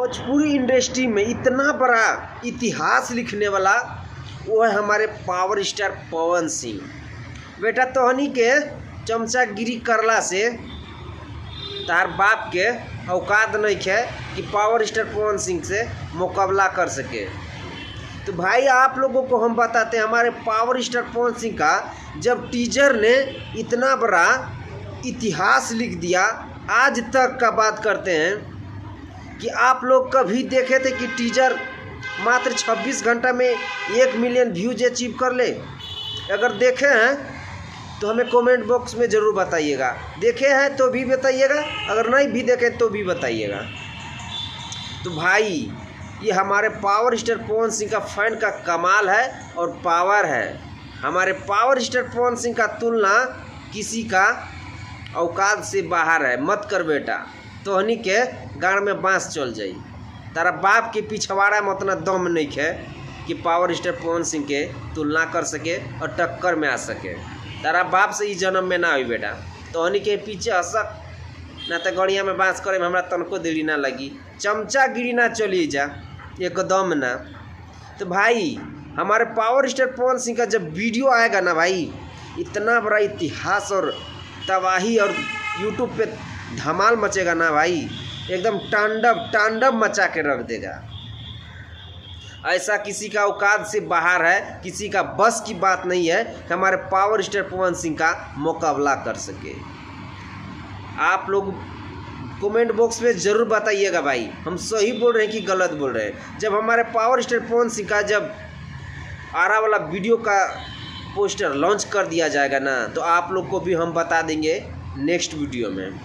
Bhojpuri industry में इतना बड़ा इतिहास लिखने वाला वो है हमारे पावर स्टार पवन सिंह। बेटा तोहनी के चमचागिरी करला से तार बाप के औकात नहीं है कि पावर स्टार पवन सिंह से मुकाबला कर सके। तो भाई आप लोगों को हम बताते हैं, हमारे पावर स्टार पवन सिंह का जब टीजर ने इतना बड़ा इतिहास लिख दिया, आज तक का बात करते हैं कि आप लोग कभी देखे थे कि टीजर मात्र 26 घंटा में 1 मिलियन व्यूज अचीव कर ले? अगर देखे हैं तो हमें कमेंट बॉक्स में ज़रूर बताइएगा। देखे हैं तो भी बताइएगा, अगर नहीं भी देखे तो भी बताइएगा। तो भाई ये हमारे पावर स्टार पवन सिंह का फैन का कमाल है और पावर है। हमारे पावर स्टार पवन सिंह का तुलना किसी का औकात से बाहर है। मत कर बेटा, तोहनी के गाड़ में बांस चल जाई। तारा बाप के पिछवाड़ा में उतना दम नहीं है कि पावर स्टार पवन सिंह के तुलना कर सके और टक्कर में आ सके। तारा बाप से ही जन्म में ना हुई बेटा। तोहनी के पीछे हंसक ना तो गड़िया में बांस करे में हमरा तनको देरी ना लगी। चमचागिरी ना चली जा एकदम ना। तो भाई हमारे पावर स्टार पवन सिंह का जब वीडियो आएगा ना भाई, इतना बड़ा इतिहास और तबाही और यूट्यूब पे धमाल मचेगा ना भाई, एकदम तांडव मचा के रख देगा। ऐसा किसी का औकात से बाहर है, किसी का बस की बात नहीं है कि हमारे पावर स्टार पवन सिंह का मुकाबला कर सके। आप लोग कमेंट बॉक्स में ज़रूर बताइएगा भाई, हम सही बोल रहे हैं कि गलत बोल रहे हैं। जब हमारे पावर स्टार पवन सिंह का जब आरा वाला वीडियो का पोस्टर लॉन्च कर दिया जाएगा ना, तो आप लोग को भी हम बता देंगे नेक्स्ट वीडियो में।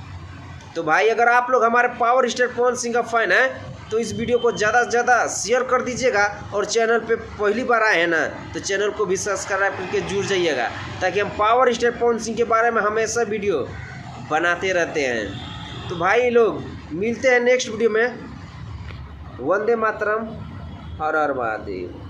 तो भाई अगर आप लोग हमारे पावर स्टार पवन सिंह का फ़ैन है तो इस वीडियो को ज़्यादा से ज़्यादा शेयर कर दीजिएगा, और चैनल पे पहली बार आए हैं ना तो चैनल को भी सब्सक्राइब करके जुड़ जाइएगा, ताकि हम पावर स्टार पवन सिंह के बारे में हमेशा वीडियो बनाते रहते हैं। तो भाई लोग मिलते हैं नेक्स्ट वीडियो में। वंदे मातरम, हर हर महादेव।